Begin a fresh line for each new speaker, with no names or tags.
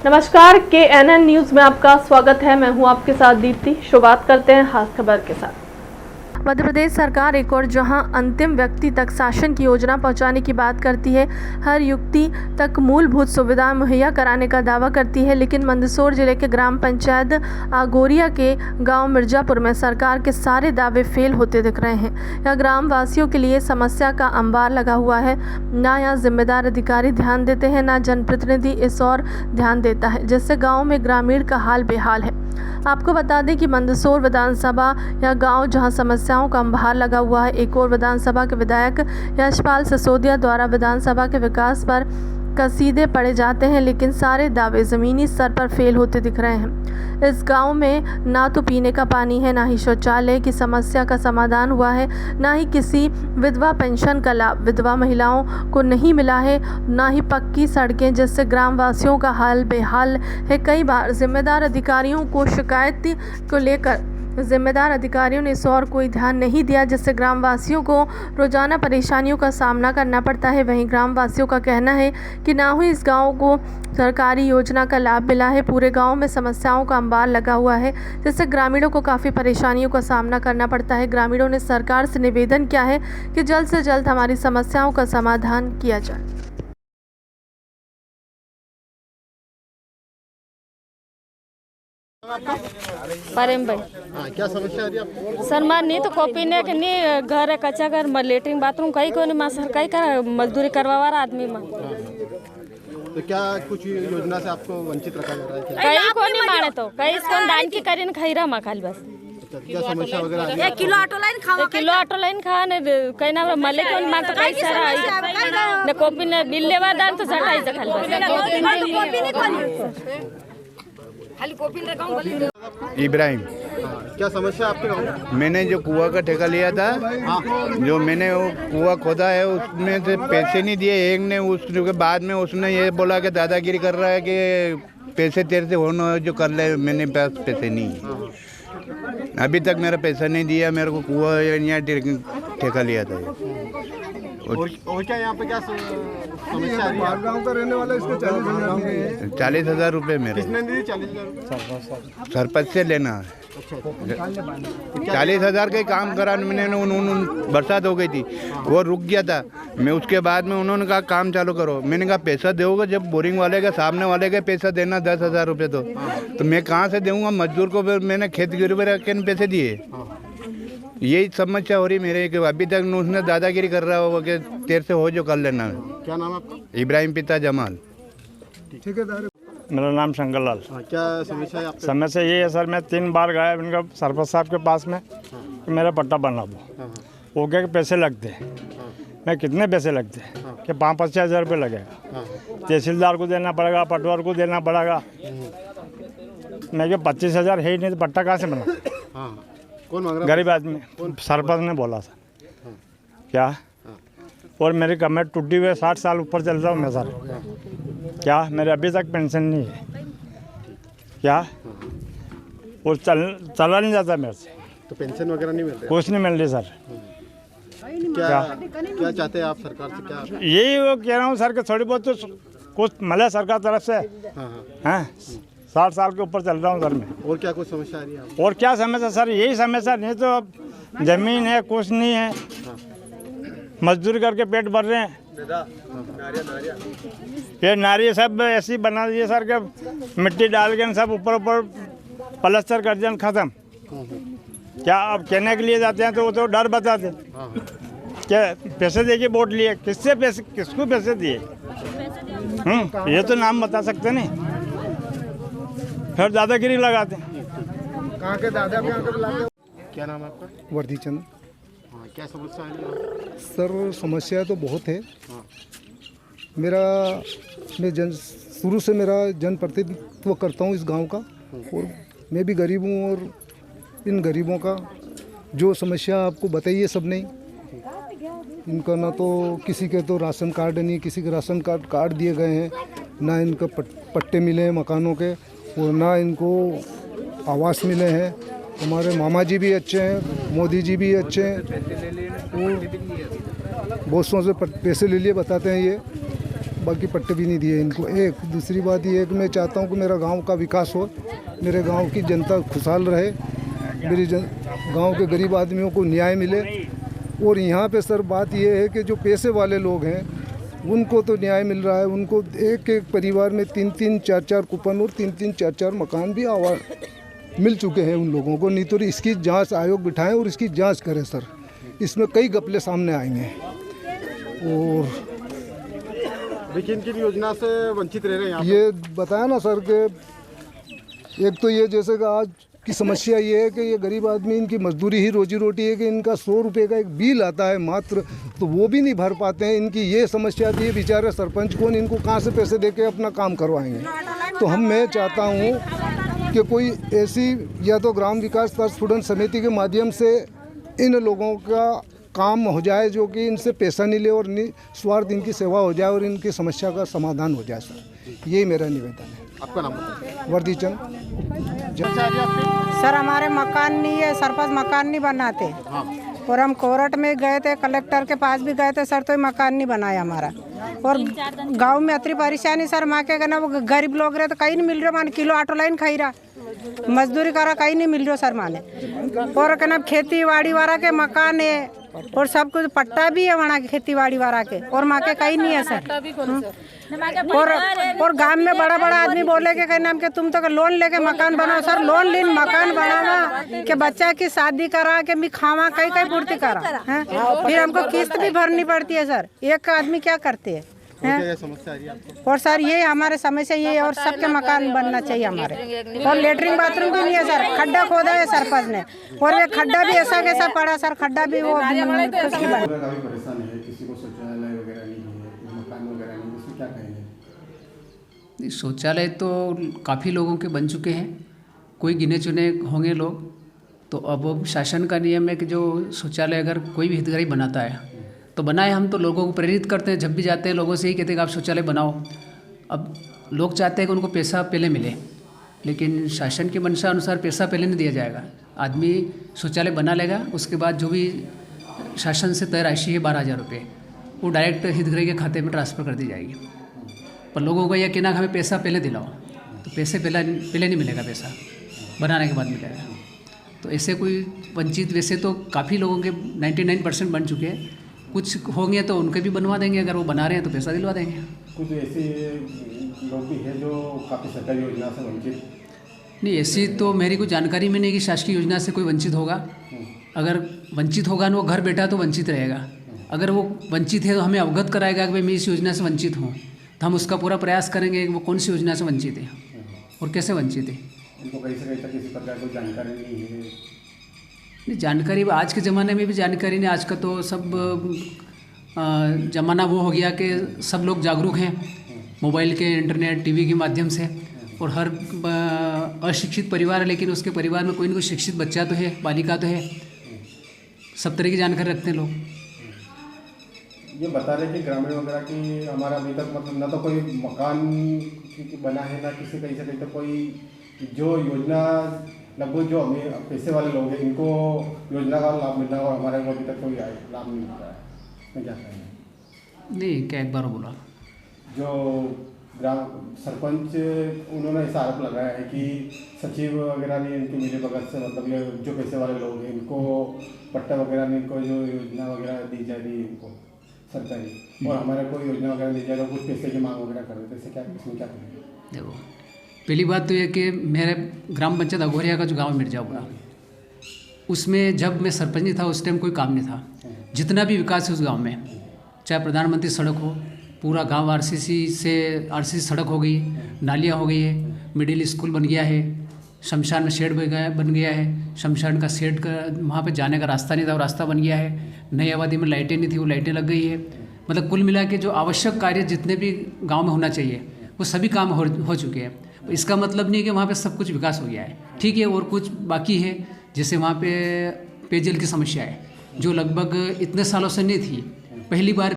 नमस्कार, KNN news में आपका स्वागत है। मैं हूं आपके साथ दीप्ति। शुरुआत करते हैं खास खबर के साथ। मध्य प्रदेश सरकार एक और जहां अंतिम व्यक्ति तक शासन की योजना पहुंचाने की बात करती है, हर युक्ति तक मूलभूत सुविधाएं मुहैया कराने का दावा करती है, लेकिन मंदसौर जिले के ग्राम पंचायत आगोरिया के गांव मिर्जापुर में सरकार के सारे दावे फेल होते दिख रहे हैं। यह ग्राम वासियों के लिए समस्या का अंबार लगा हुआ है। ना यहाँ जिम्मेदार अधिकारी ध्यान देते हैं, ना जनप्रतिनिधि इस ओर ध्यान देता है, जिससे गाँव में ग्रामीण का हाल बेहाल है। आपको बता दें कि मंदसौर विधानसभा यह गांव जहां समस्याओं का अंबार लगा हुआ है। एक और विधानसभा के विधायक यशपाल सिसोदिया द्वारा विधानसभा के विकास पर कसीदे पड़े जाते हैं, लेकिन सारे दावे ज़मीनी स्तर पर फेल होते दिख रहे हैं। इस गांव में ना तो पीने का पानी है, ना ही शौचालय की समस्या का समाधान हुआ है, ना ही किसी विधवा पेंशन का लाभ विधवा महिलाओं को नहीं मिला है, ना ही पक्की सड़कें, जिससे ग्रामवासियों का हाल बेहाल है। कई बार जिम्मेदार अधिकारियों को शिकायत को लेकर जिम्मेदार अधिकारियों ने इस और कोई ध्यान नहीं दिया, जिससे ग्रामवासियों को रोजाना परेशानियों का सामना करना पड़ता है। वहीं ग्रामवासियों का कहना है कि ना ही इस गांव को सरकारी योजना का लाभ मिला है। पूरे गांव में समस्याओं का अंबार लगा हुआ है, जिससे ग्रामीणों को काफ़ी परेशानियों का सामना करना पड़ता है। ग्रामीणों ने सरकार से निवेदन किया है कि जल्द से जल्द हमारी समस्याओं का समाधान किया जाए।
प्रेम भाई,
क्या समस्या आ रही है आपको?
सर मार नहीं तो कॉपी ने नहीं, घर है कच्चा घर, लेटरिन बाथरूम कहीं को नहीं, सर कहीं का मजदूरी करवा रहा आदमी में।
तो क्या कुछ योजना से आपको वंचित रखा जा रहा है क्या?
कहीं को नहीं माने तो कहीं इसको दान की करीन खाई रहा मखाल बस।
क्या समस्या वगैरह आ रही है?
1 किलो ऑटो लाइन खा ने कहीं ना मले को नहीं मार तो कहीं सारा ने कॉपी ने बिल लेवा दान तो सटाई से खाल बस।
इब्राहिम।
क्या समस्या आपके गाँव में?
मैंने जो कुआं का ठेका लिया था, जो मैंने वो कुआं खोदा है उसमें से पैसे नहीं दिए। एक ने उसके बाद में उसने ये बोला कि दादागिरी कर रहा है कि पैसे तेरे से होना जो कर ले। मैंने पास पैसे नहीं है, अभी तक मेरा पैसा नहीं दिया। मेरे को कुआं यहाँ ठेका लिया था।
और क्या यहाँ पे क्या समस्या आ रही है?
गाँव का रहने वाला इसको
40,000 रुपये मेरे।
किसने दी 40,000?
सरपंच से लेना है। 40,000 का काम करा मैंने। बरसात हो गई थी, वो रुक गया था। मैं उसके बाद में उन्होंने कहा काम चालू करो। मैंने कहा पैसा दोगे जब बोरिंग वाले का सामने वाले का पैसा देना 10,000 रुपये तो मैं कहाँ से दूंगा? मजदूर को मैंने खेत गिरवी रख के पैसे दिए। यही समस्या हो रही मेरे कि अभी तक उसने दादागिरी कर रहा होगा कि तेरे से हो जो कर लेना।
क्या नाम है आपका?
इब्राहिम पिता जमाल।
ठेकेदार।
मेरा नाम शंकरलाल।
क्या समस्या है आपके?
समस्या ये है सर, मैं 3 बार गया इनका सरपंच साहब के पास में कि मेरा पट्टा बना दो। वो क्या कि पैसे लगते हैं। मैं कितने पैसे लगते हैं कि 5-5 हज़ार रुपये लगेगा। तहसीलदार को देना पड़ेगा, पटवार को देना पड़ेगा। मैं क्या 25,000 है ही नहीं तो पट्टा कहाँ से बना?
कौन मांग रहा?
गरीब आदमी। सरपंच ने बोला था क्या। और मेरी कमर टूटी हुई है, 60 साल ऊपर चल रहा हूँ मैं सर। क्या मेरे अभी तक पेंशन नहीं है क्या? और चला नहीं जाता मेरे से।
तो पेंशन वगैरह नहीं मिल रही?
कुछ नहीं मिल रही सर।
क्या चाहते हैं आप सरकार से? क्या
यही वो कह रहा हूँ सर कि थोड़ी बहुत तो कुछ मिले सरकार तरफ से। हाँ 60 साल के ऊपर चल रहा हूँ सर मैं।
और क्या कुछ समस्या आ रही है?
और क्या समस्या सर? यही समस्या, नहीं तो ज़मीन है कुछ नहीं है, मजदूरी करके पेट भर रहे हैं। ये नारी सब ऐसी बना दिए सर कि मिट्टी डाल के सब ऊपर प्लास्टर कर दिया, ख़त्म। क्या अब कहने के लिए जाते हैं तो वो तो डर बताते क्या पैसे दे के वोट लिए, किससे पैसे, किसको पैसे दिए? ये तो नाम बता सकते नहीं, फिर दादागिरी लगाते।
कहाँ के दादा कहाँ के बुलाते?
क्या नाम है आपका?
वर्दी चंद।
क्या समस्या आ रही है?
सर समस्या तो बहुत है। मैं शुरू से मेरा जनप्रतिनिधित्व करता हूँ इस गांव का, और मैं भी गरीब हूँ। और इन गरीबों का जो समस्या आपको बताई है सब ने, इनका ना तो किसी के तो राशन कार्ड नहीं, किसी के राशन कार्ड दिए गए हैं, ना इनका पट्टे मिले हैं मकानों के, और ना इनको आवास मिले हैं। हमारे मामा जी भी अच्छे हैं, मोदी जी भी अच्छे हैं, और बहुत से पैसे ले लिए बताते हैं ये। बाकी पट्टे भी नहीं दिए इनको। एक दूसरी बात ये है कि मैं चाहता हूँ कि मेरा गांव का विकास हो, मेरे गांव की जनता खुशहाल रहे, मेरी गांव के गरीब आदमियों को न्याय मिले। और यहाँ पे सर बात ये है कि जो पैसे वाले लोग हैं उनको तो न्याय मिल रहा है, उनको एक एक परिवार में 3-3, 4-4 कूपन और 3-3, 4-4 मकान भी मिल चुके हैं उन लोगों को। नहीं तो इसकी जांच आयोग बिठाएं और इसकी जांच करें सर, इसमें कई घपले सामने आएंगे। और
लेकिन किन योजना से वंचित रह रहे हैं यहाँ पे?
ये बताया ना सर कि एक तो ये जैसे कि आज की समस्या ये है कि ये गरीब आदमी, इनकी मजदूरी ही रोजी रोटी है कि इनका 100 रुपये का एक बिल आता है मात्र, तो वो भी नहीं भर पाते हैं। इनकी ये समस्या थी, बेचारे सरपंच कौन इनको कहाँ से पैसे दे के अपना काम करवाएंगे। तो मैं चाहता हूँ कि कोई ऐसी या तो ग्राम विकास प्रस्फुटन समिति के माध्यम से इन लोगों का काम हो जाए जो कि इनसे पैसा नहीं ले और निस्वार्थ इनकी सेवा हो जाए और इनकी समस्या का समाधान हो जाए सर, यही मेरा निवेदन है।
आपका नाम बताइए।
वर्दीचंद।
सर हमारे मकान नहीं है, सरपंच मकान नहीं बनाते। और हम कोर्ट में गए थे, कलेक्टर के पास भी गए थे सर, तो ही मकान नहीं बनाया हमारा। और गांव में इतनी परेशानी सर, माँ के कहना वो गरीब लोग रहे तो कहीं नहीं मिल रहे, मान किलो ऑटो लाइन खाई रहा, मजदूरी करा कहीं नहीं मिल रहा सर माने। और कहना खेती बाड़ी वाला के मकान है और सब कुछ पट्टा भी है वहाँ के खेती बाड़ी वाला के, और माँ के कहीं नहीं है सर। और गांव में बड़ा बड़ा आदमी बोले के कहीं नाम के तुम तो लोन लेके मकान बनाओ सर, लोन लेन मकान बनावा के बच्चा की शादी करा के मैं खावा कई कई पूर्ति करा है, फिर हमको किस्त भी भरनी पड़ती है सर। एक आदमी क्या करते हैं?
समस्या आ रही है आपको?
और सर ये हमारे समस्या ये है, और सबके मकान बनना चाहिए हमारे। और लेटरिन बाथरूम भी नहीं है सर, खड्डा खोदा है सरपंच ने, और ये खड्डा भी ऐसा कैसा पड़ा सर, खड्डा भी वो
काफी परेशान है, किसी को शौचालय वगैरह नहीं है, मकान वगैरह नहीं, इसमें क्या कहेंगे?
शौचालय तो काफ़ी लोगों के बन चुके हैं, कोई गिने चुने होंगे लोग। तो अब शासन का नियम है कि जो शौचालय अगर कोई भी हितग्राही बनाता है तो बनाए। हम तो लोगों को प्रेरित करते हैं, जब भी जाते हैं लोगों से ही कहते हैं कि आप शौचालय बनाओ। अब लोग चाहते हैं कि उनको पैसा पहले मिले, लेकिन शासन की मंशा अनुसार पैसा पहले नहीं दिया जाएगा। आदमी शौचालय बना लेगा, उसके बाद जो भी शासन से तय राशि है 12,000 रुपये, वो डायरेक्ट हितग्राही के खाते में ट्रांसफ़र कर दी जाएगी। पर लोगों का यह कहना कि हमें पैसा पहले दिलाओ, तो पैसे पहले नहीं मिलेगा, पैसा बनाने के बाद मिलेगा। तो ऐसे कोई वंचित वैसे तो काफ़ी लोगों के 99% बन चुके हैं, कुछ होंगे तो उनके भी बनवा देंगे, अगर वो बना रहे हैं तो पैसा दिलवा देंगे।
कुछ ऐसे लोग भी हैं जो काफ़ी सरकारी योजना से वंचित?
नहीं, ऐसी तो मेरी कोई जानकारी में नहीं कि शासकीय योजना से कोई वंचित होगा। अगर वंचित होगा ना वो घर बैठा तो वंचित रहेगा। अगर वो वंचित है तो हमें अवगत कराएगा कि भाई मैं इस योजना से वंचित हूँ, तो हम उसका पूरा प्रयास करेंगे कि वो कौन सी योजना से वंचित है और कैसे वंचित है।
उनको कहीं से कहीं तक किसी प्रकार की जानकारी नहीं है?
नहीं, जानकारी आज के ज़माने में भी जानकारी नहीं। आज का तो सब ज़माना वो हो गया कि सब लोग जागरूक हैं मोबाइल के, इंटरनेट, टीवी के माध्यम से। और हर अशिक्षित परिवार है, लेकिन उसके परिवार में कोई ना कोई शिक्षित बच्चा तो है, बालिका तो है। सब तरह की जानकारी रखते हैं लोग।
ये बता रहे कि ग्रामीण वगैरह की हमारा अभी तक मतलब ना तो कोई मकान बना है, ना किसी कहीं से कहीं तक कोई जो योजना, लगभग जो हमें पैसे वाले लोग हैं इनको योजना का लाभ मिलना, और हमारे को अभी तक कोई लाभ नहीं मिल रहा है। मैं क्या कहेंगे?
नहीं, क्या एक बार बोला?
जो ग्राम सरपंच, उन्होंने ऐसा आरोप लगाया है कि सचिव वगैरह ने इनकी मिली भगत से, मतलब ये जो पैसे वाले लोग हैं इनको पट्टा वगैरह नहीं, इनको जो योजना वगैरह दी जा रही है इनको सरकारी, और हमारे को योजना वगैरह दी जाएगा, कुछ पैसे की मांग वगैरह कर देते, इससे क्या, इसमें क्या करेंगे?
देखो, पहली बात तो ये कि मेरे ग्राम पंचायत अघोरिया का जो गांव मिर्जापुरा, उसमें जब मैं सरपंच नहीं था उस टाइम कोई काम नहीं था। जितना भी विकास है उस गांव में, चाहे प्रधानमंत्री सड़क हो, पूरा गांव आरसीसी सड़क हो गई, नालियाँ हो गई है, मिडिल स्कूल बन गया है, शमशान में शेड बन गया है, शमशान का शेड का वहाँ पे जाने का रास्ता नहीं था, वो रास्ता बन गया है। नई आबादी में लाइटें नहीं थी, वो लाइटें लग गई है। मतलब कुल मिला के जो आवश्यक कार्य जितने भी गाँव में होना चाहिए वो सभी काम हो चुके हैं। इसका मतलब नहीं है कि वहाँ पे सब कुछ विकास हो गया है, ठीक है, और कुछ बाकी है। जैसे वहाँ पे पेयजल की समस्या है जो लगभग इतने सालों से नहीं थी, पहली बार